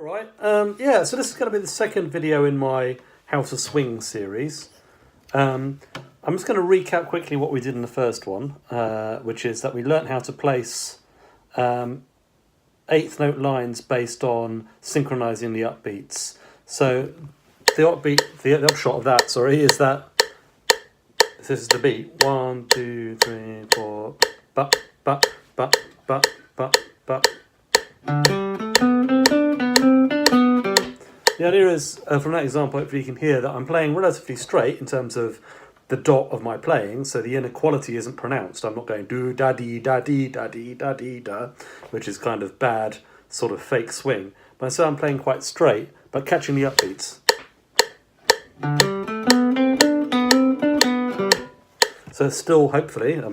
Alright, yeah, so this is going to be the second video in my How to Swing series. I'm just going to recap quickly what we did in the first one, which is that we learnt how to place eighth note lines based on synchronizing the upbeats. So the upshot of that, is that this is the beat. 1, 2, 3, 4, ba ba ba ba ba ba. The idea is, from that example, hopefully you can hear that I'm playing relatively straight in terms of the dot of my playing, so the inequality isn't pronounced. I'm not going do da dee da dee da dee da dee da, which is kind of bad sort of fake swing. But so I'm playing quite straight, but catching the upbeats. So still, hopefully, I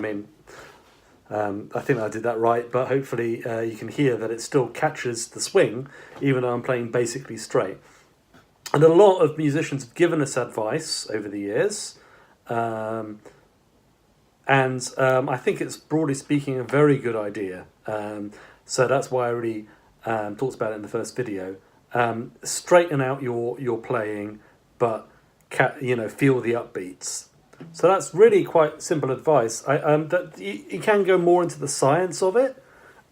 think I did that right, but hopefully you can hear that it still catches the swing, even though I'm playing basically straight. And a lot of musicians have given us advice over the years, and I think it's, broadly speaking, a very good idea. So that's why I really talked about it in the first video. Straighten out your playing, but feel the upbeats. So that's really quite simple advice. That you can go more into the science of it,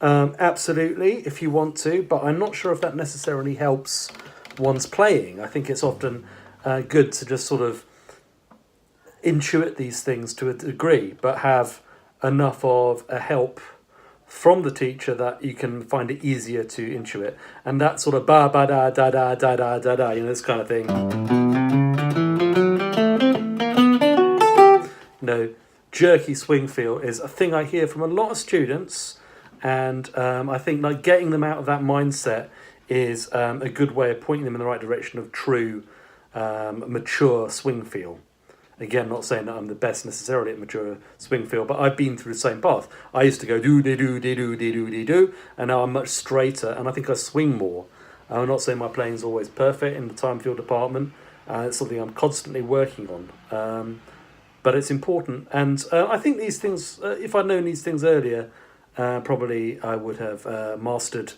absolutely, if you want to, but I'm not sure if that necessarily helps one's playing. I think it's often good to just sort of intuit these things to a degree, but have enough of a help from the teacher that you can find it easier to intuit. And that sort of ba ba da da da da da da da, this kind of thing. Jerky swing feel is a thing I hear from a lot of students, and I think like getting them out of that mindset is a good way of pointing them in the right direction of true, mature swing feel. Again, not saying that I'm the best necessarily at mature swing feel, but I've been through the same path. I used to go do-de-do-de-do-de-do-de-do, and now I'm much straighter, and I think I swing more. I'm not saying my playing is always perfect in the time field department. It's something I'm constantly working on. But it's important, and I think these things, if I'd known these things earlier, probably I would have mastered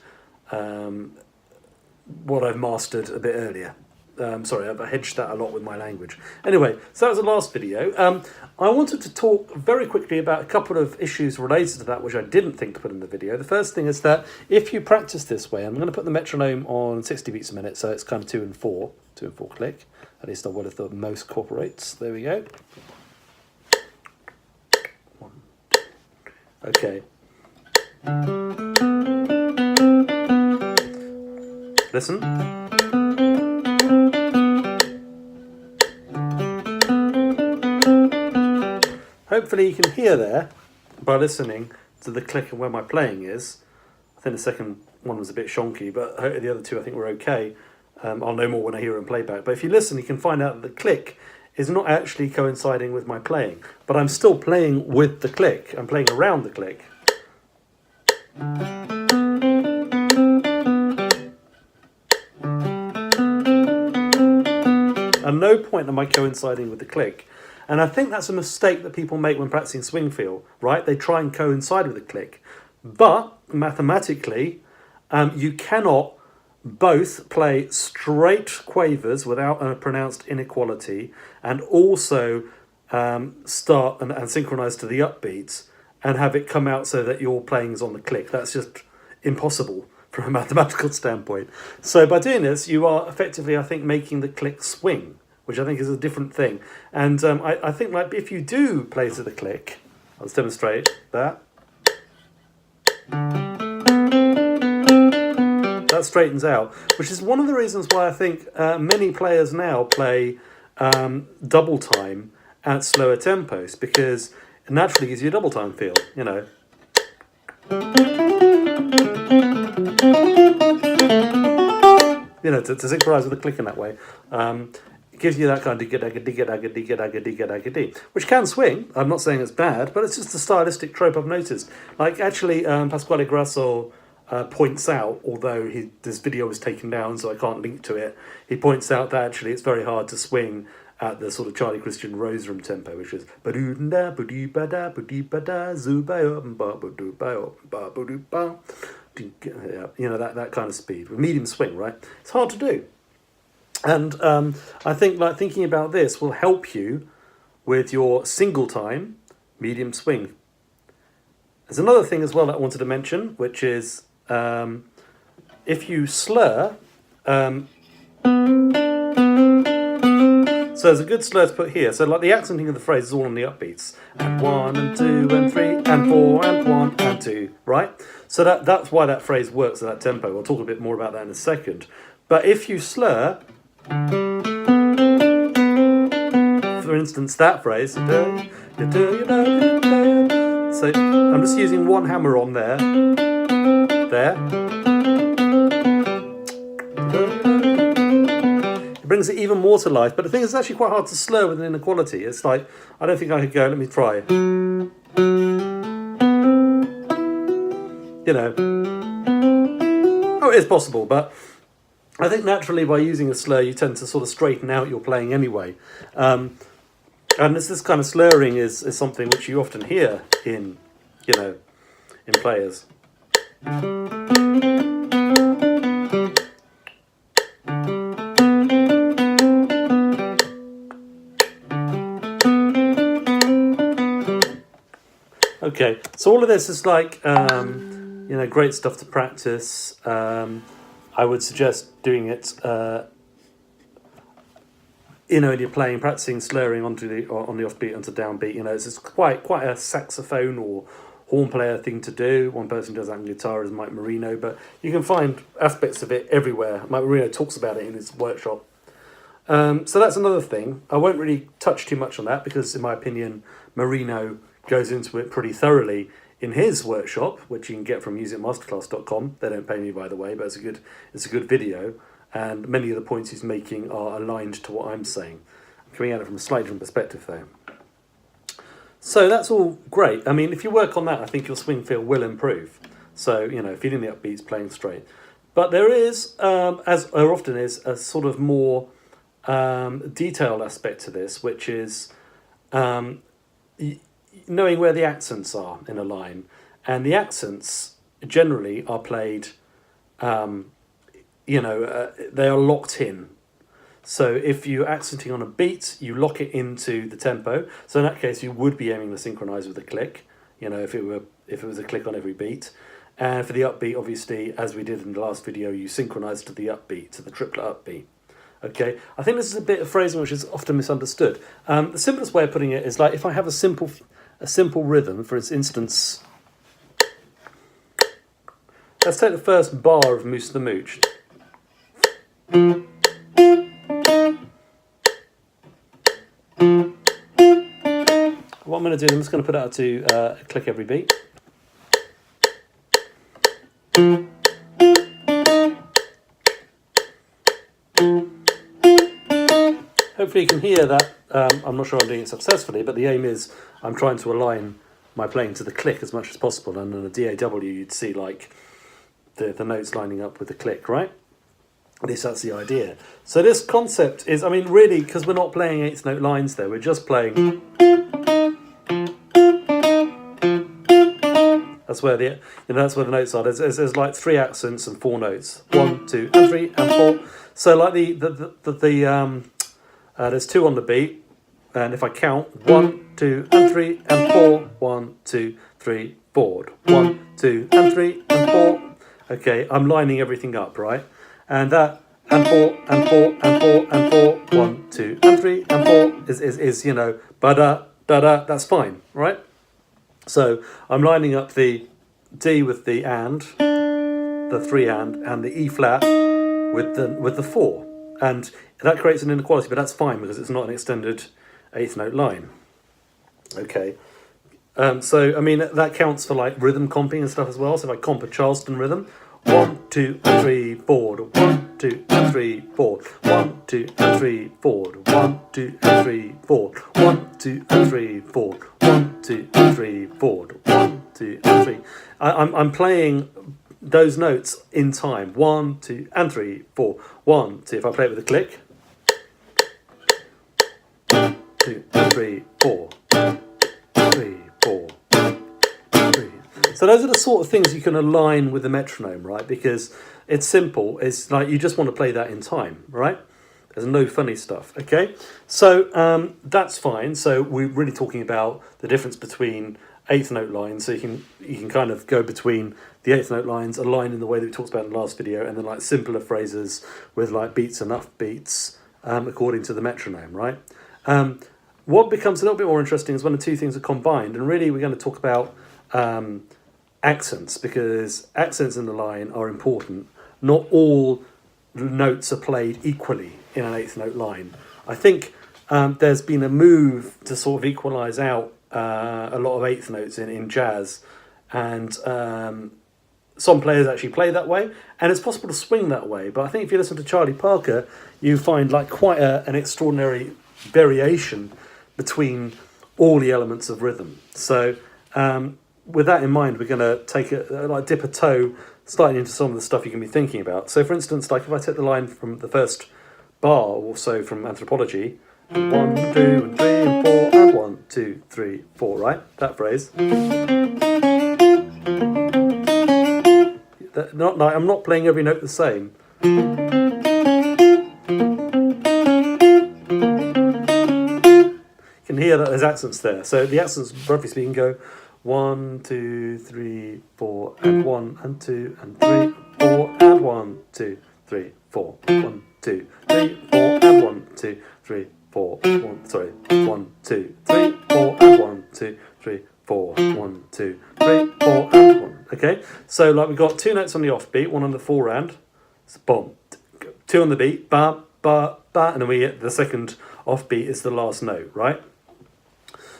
what I've mastered a bit earlier. Sorry, I've hedged that a lot with my language. Anyway, so that was the last video. I wanted to talk very quickly about a couple of issues related to that, which I didn't think to put in the video. The first thing is that if you practice this way, I'm going to put the metronome on 60 beats a minute, so it's kind of 2 and 4 click. At least I would have thought most cooperates. There we go. Okay. Listen. Hopefully you can hear there, by listening to the click and where my playing is. I think the second one was a bit shonky, but the other two I think were okay. I'll know more when I hear them playback. But if you listen, you can find out that the click is not actually coinciding with my playing, but I'm still playing with the click. I'm playing around the click. At no point am I coinciding with the click. And I think that's a mistake that people make when practicing swing feel, right? They try and coincide with the click. But mathematically, you cannot both play straight quavers without a pronounced inequality and also start and synchronize to the upbeats and have it come out so that your playing is on the click. That's just impossible from a mathematical standpoint. So by doing this, you are effectively, I think, making the click swing, which I think is a different thing. And I think like if you do play to the click, let's demonstrate that. That straightens out, which is one of the reasons why I think many players now play double time at slower tempos, because it naturally gives you a double time feel, to synchronize with the click in that way. It gives you that kind of digga-dagga-digga-dagga-digga-dagga-digga-dagga-dee, which can swing. I'm not saying it's bad, but it's just a stylistic trope I've noticed. Like actually, Pasquale Grasso points out, although this video was taken down, so I can't link to it, he points out that actually it's very hard to swing at the sort of Charlie Christian Rose-room tempo, which is you know, that kind of speed with medium swing, right? It's hard to do. And I think like thinking about this will help you with your single time medium swing. There's another thing as well that I wanted to mention, which is if you slur, so there's a good slur to put here. So like the accenting of the phrase is all on the upbeats. And 1 and 2 and 3 and 4 and 1 and 2, right? So that's why that phrase works at that tempo. We'll talk a bit more about that in a second. But if you slur, for instance, that phrase, so I'm just using one hammer on there, it brings it even more to life. But the thing is, it's actually quite hard to slur with an inequality. It's like, I don't think I could go, let me try. You know, oh, it is possible, but I think naturally by using a slur, you tend to sort of straighten out your playing anyway. And this kind of slurring is something which you often hear in, you know, in players. Okay, so all of this is like, you know, great stuff to practice. I would suggest doing it, you know, when you're practicing slurring on the offbeat onto downbeat. You know, it's quite a saxophone or horn player thing to do. One person does that on guitar is Mike Moreno, but you can find aspects of it everywhere. Mike Moreno talks about it in his workshop. So that's another thing. I won't really touch too much on that because, in my opinion, Martino goes into it pretty thoroughly in his workshop, which you can get from musicmasterclass.com. They don't pay me, by the way, but it's a good video, and many of the points he's making are aligned to what I'm saying. I'm coming at it from a slightly different perspective, though. So that's all great. I mean, if you work on that, I think your swing feel will improve. So, you know, feeling the upbeats, playing straight. But there is, as there often is, a sort of more detailed aspect to this, which is knowing where the accents are in a line. And the accents generally are played, you know, they are locked in. So if you're accenting on a beat, you lock it into the tempo. So in that case, you would be aiming to synchronize with a click, you know, if it was a click on every beat. And for the upbeat, obviously, as we did in the last video, you synchronize to the upbeat, to the triplet upbeat. Okay, I think this is a bit of phrasing which is often misunderstood. The simplest way of putting it is like if I have a simple rhythm, for instance, let's take the first bar of Moose the Mooch. What I'm going to do, I'm just going to put it out to a click every beat. Hopefully you can hear that. I'm not sure I'm doing it successfully, but the aim is I'm trying to align my playing to the click as much as possible, and in a DAW you'd see like the notes lining up with the click, right? At least that's the idea. So this concept is, I mean, really, because we're not playing eighth note lines there, we're just playing. That's where the notes are. There's like 3 accents and 4 notes. 1, 2, and 3, and 4. So like there's 2 on the beat, and if I count 1, 2, and 3, and 4. 1, 2, 3, 4. 1, 2, and 3, and 4. Okay, I'm lining everything up, right? And that and 4 and 4 and 4 and 4. 1, 2, and 3, and 4 is you know, ba-da, da-da, that's fine, right? So I'm lining up the D with the and, the 3 and the E flat with the 4. And that creates an inequality, but that's fine because it's not an extended 8th note line. Okay. So, I mean, that counts for like rhythm comping and stuff as well. So if I comp a Charleston rhythm, 1, 2, and 3, 4, 1, 2, and 3, 4, 1, 2, and 3, 4, 1, 2, and 3, 4, 1, 2, and 3, 4, 1, 2, and 3, 4, 1, 2, and 3. I'm playing those notes in time. 1, 2, and 3, 4, 1, 2. If I play it with a click, 1, 2, and 3, 4, 3, 4, 3. so those are the sort of things you can align with the metronome, right? Because it's simple. It's like you just want to play that in time, right? There's no funny stuff, okay? So that's fine. So we're really talking about the difference between eighth note lines. So you can kind of go between the eighth note lines, align in the way that we talked about in the last video, and then like simpler phrases with like beats and offbeats according to the metronome, right? What becomes a little bit more interesting is when the two things are combined, and really we're going to talk about accents, because accents in the line are important. Not all notes are played equally in an eighth note line. I think there's been a move to sort of equalise out a lot of eighth notes in jazz, and some players actually play that way, and it's possible to swing that way. But I think if you listen to Charlie Parker, you find like quite an extraordinary variation between all the elements of rhythm. So with that in mind, we're going to take dip a toe slightly into some of the stuff you can be thinking about. So for instance, like if I take the line from the first bar or so from Anthropology, 1, 2, and 3, and 4, and 1, 2, 3, 4, right? That phrase. I'm not playing every note the same. You can hear that there's accents there. So the accents, roughly speaking, go 1, 2, 3, 4, and 1, and 2, and 3, 4, and 1, 2, 3, 4, 1, 2, 3, 4, and 1, 2, 3, 4, 1, sorry, 1, 2, 3, 4, and 1, 2, 3, 4, 1, 2, 3, 4, and 1. Okay, so like we've got two notes on the offbeat, one on the forehand, it's boom, two on the beat, ba, ba, ba, and then we get the second offbeat is the last note, right?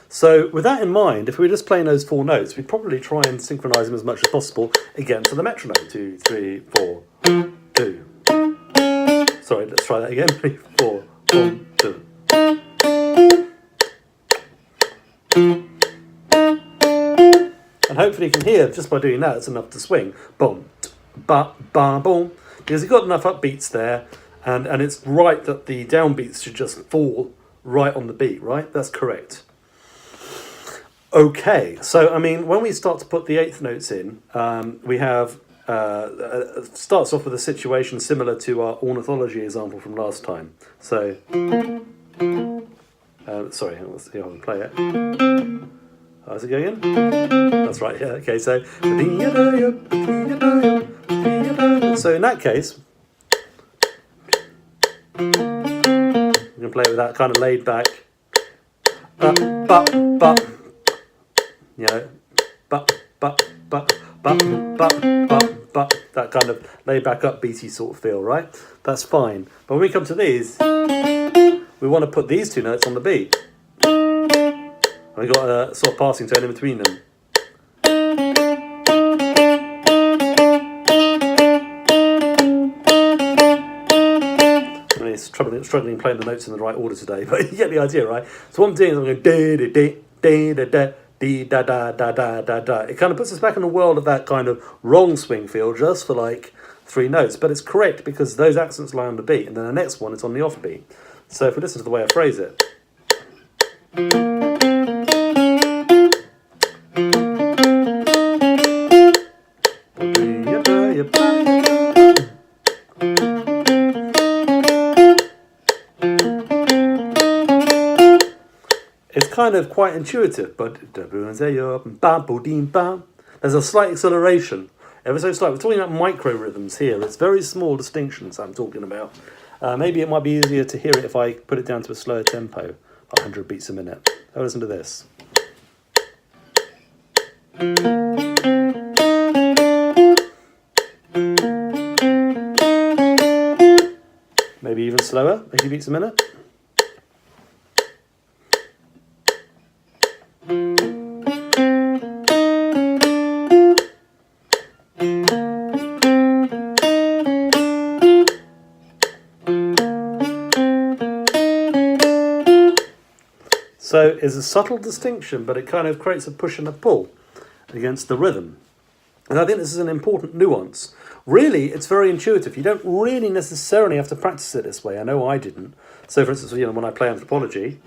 So with that in mind, if we were just playing those four notes, we'd probably try and synchronise them as much as possible, again, to the metronome. 2, 3, 4, 2. Sorry, let's try that again. 3, 4, 1, 2. And hopefully you can hear, just by doing that, it's enough to swing. Boom, ba, ba, boom. Because you've got enough upbeats there, and it's right that the downbeats should just fall right on the beat, right? That's correct. Okay, so I mean, when we start to put the eighth notes in, we have, starts off with a situation similar to our ornithology example from last time. So, sorry, let's see how I play it. How's it going in? That's right, yeah, okay, so in that case, we're going to play it with that kind of laid back, you know, that kind of laid back upbeaty sort of feel, right? That's fine. But when we come to these, we want to put these two notes on the beat. We've got a sort of passing tone in between them. I mean, it's struggling playing the notes in the right order today, but you get the idea, right? So what I'm doing is I'm going da da da da da dee da da da da da da. It kind of puts us back in the world of that kind of wrong swing feel just for like three notes, but it's correct because those accents lie on the beat, and then the next one is on the offbeat. So if we listen to the way I phrase it. It's kind of quite intuitive, but there's a slight acceleration, ever so slight. We're talking about micro rhythms here. It's very small distinctions I'm talking about. Maybe it might be easier to hear it if I put it down to a slower tempo, 100 beats a minute. Have a listen to this. Maybe even slower, 80 beats a minute. So it's a subtle distinction, but it kind of creates a push and a pull against the rhythm. And I think this is an important nuance. Really, it's very intuitive. You don't really necessarily have to practice it this way. I know I didn't. So for instance, when I play Anthropology,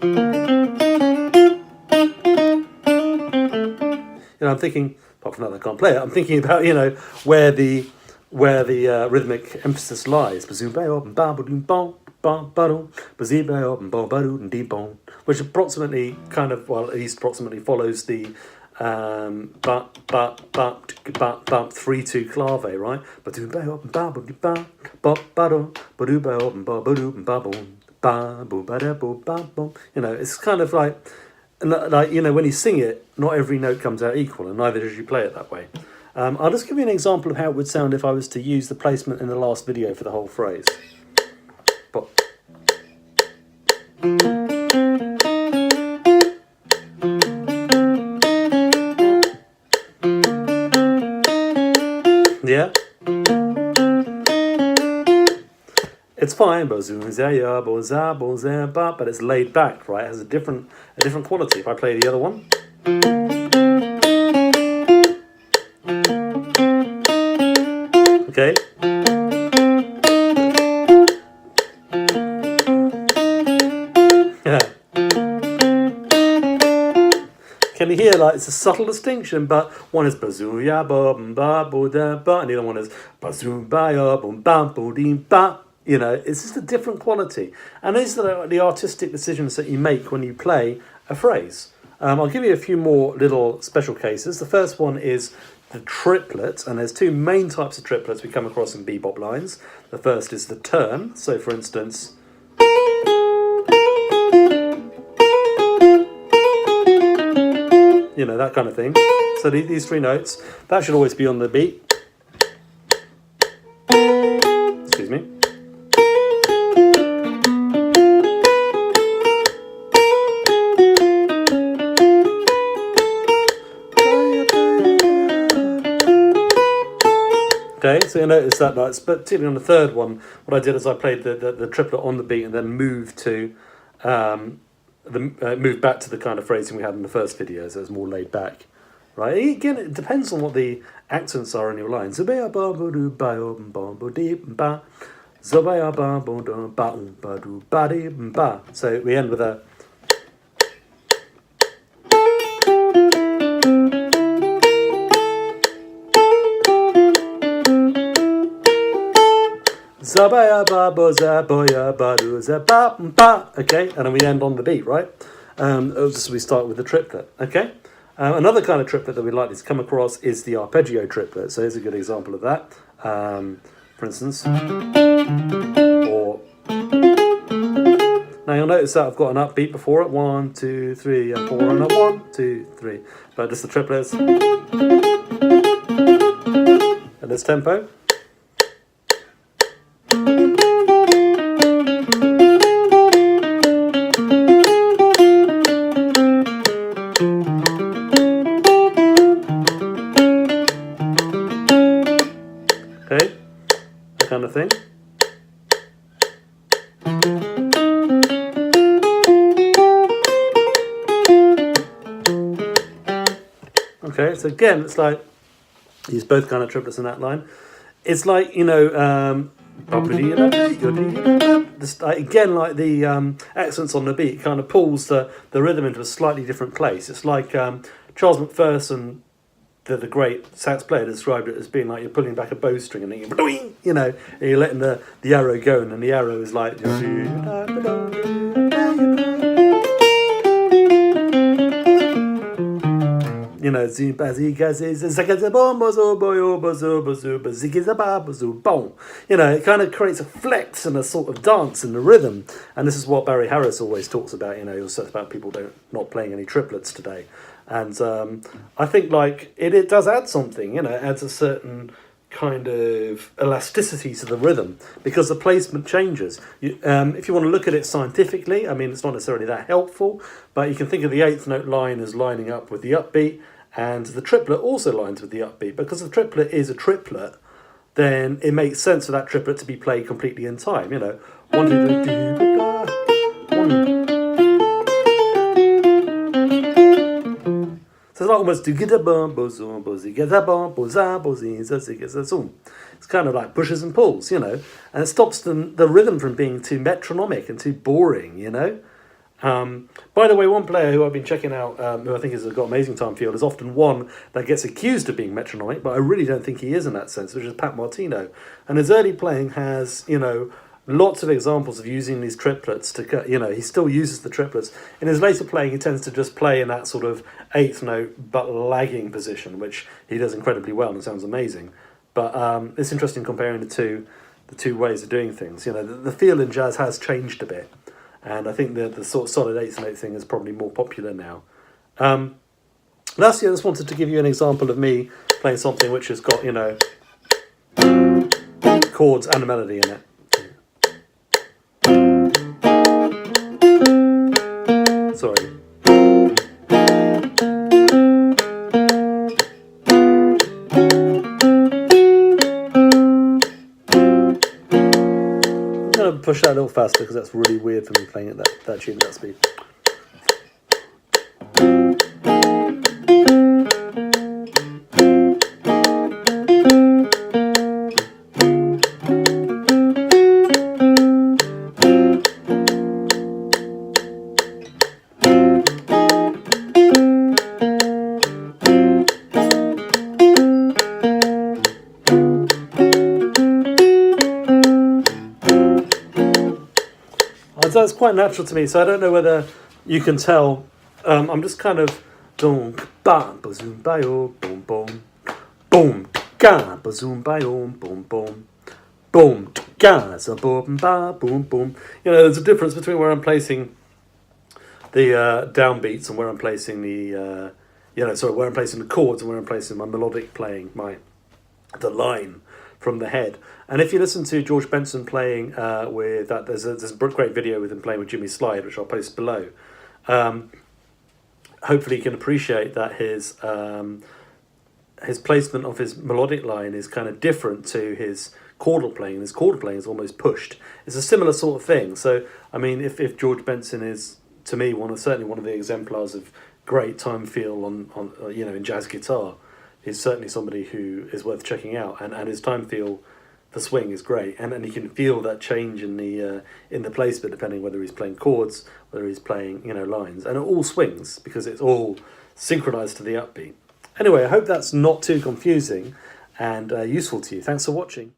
I'm thinking, apart from that I can't play it, I'm thinking about, you know, where the rhythmic emphasis lies, which approximately kind of, well, at least approximately follows the 3/2 clave, right? You know, it's kind of like, you know, when you sing it, not every note comes out equal, and neither does you play it that way. I'll just give you an example of how it would sound if I was to use the placement in the last video for the whole phrase. But yeah, it's fine, but it's laid back, right? It has a different quality. If I play the other one, okay. Can you hear, like, it's a subtle distinction, but one is bazuya ba ba bo da ba, and the other one is bazubaya bum bam bo dim ba. You know, it's just a different quality, and these are the artistic decisions that you make when you play a phrase. I'll give you a few more little special cases. The first one is the triplet, and there's two main types of triplets we come across in bebop lines. The first is the turn. So, for instance, you know, that kind of thing. So these three notes, that should always be on the beat. Excuse me. Okay, so you notice that notes, but particularly on the third one, what I did is I played the triplet on the beat and then moved to move back to the kind of phrasing we had in the first video, so it's more laid back, right? Again, it depends on what the accents are in your line. So we end with a. Okay, and then we end on the beat, right? So we start with the triplet, okay? Another kind of triplet that we'd like to come across is the arpeggio triplet. So here's a good example of that. For instance, or now you'll notice that I've got an upbeat before it. 1, 2, 3, and 4, and a 1, 2, 3. But just the triplets. And this tempo. Okay, that kind of thing. Okay, so again, it's like, use both kind of triplets in that line. It's like, you know, this, again, like the accents on the beat kind of pulls the rhythm into a slightly different place. It's like Charles McPherson, the great sax player, described it as being like you're pulling back a bowstring and then you know, and you're letting the arrow go, and then the arrow is like, you know, you know, it kind of creates a flex and a sort of dance in the rhythm. And this is what Barry Harris always talks about, you know, he'll say about people not playing any triplets today. And I think, like, it does add something, you know, it adds a certain kind of elasticity to the rhythm because the placement changes. If you want to look at it scientifically, I mean, it's not necessarily that helpful, but you can think of the eighth note line as lining up with the upbeat, and the triplet also lines with the upbeat. Because the triplet is a triplet, then it makes sense for that triplet to be played completely in time, you know. 1, 2, 3, 1. So it's like almost it's kind of like pushes and pulls, you know, and it stops the rhythm from being too metronomic and too boring, you know. By the way, one player who I've been checking out, who I think has got amazing time feel, is often one that gets accused of being metronomic, but I really don't think he is in that sense, which is Pat Martino. And his early playing has, lots of examples of using these triplets to, he still uses the triplets. In his later playing, he tends to just play in that sort of eighth note but lagging position, which he does incredibly well and sounds amazing. But it's interesting comparing the two ways of doing things. The feel in jazz has changed a bit. And I think the sort of solid eighth note thing is probably more popular now. Lastly, I just wanted to give you an example of me playing something which has got, chords and a melody in it. Sorry. I'm going to push that a little faster because that's really weird for me playing at that tune at that speed. So it's quite natural to me, so I don't know whether you can tell. I'm just kind of boom ba bazoom bayo boom boom boom ga bazoom bayo boom boom boom ga so boom ba boom boom. There's a difference between where I'm placing the downbeats and where I'm placing the where I'm placing the chords and where I'm placing my melodic playing, the line from the head. And if you listen to George Benson playing with that, there's a great video with him playing with Jimmy Slide, which I'll post below. Hopefully you can appreciate that his placement of his melodic line is kind of different to his chordal playing. His chordal playing is almost pushed. It's a similar sort of thing. So, I mean, if George Benson is, to me, certainly one of the exemplars of great time feel on in jazz guitar, he's certainly somebody who is worth checking out, and his time feel, the swing is great, and you can feel that change in the placement depending whether he's playing chords, whether he's playing lines, and it all swings because it's all synchronized to the upbeat. Anyway, I hope that's not too confusing and useful to you. Thanks for watching.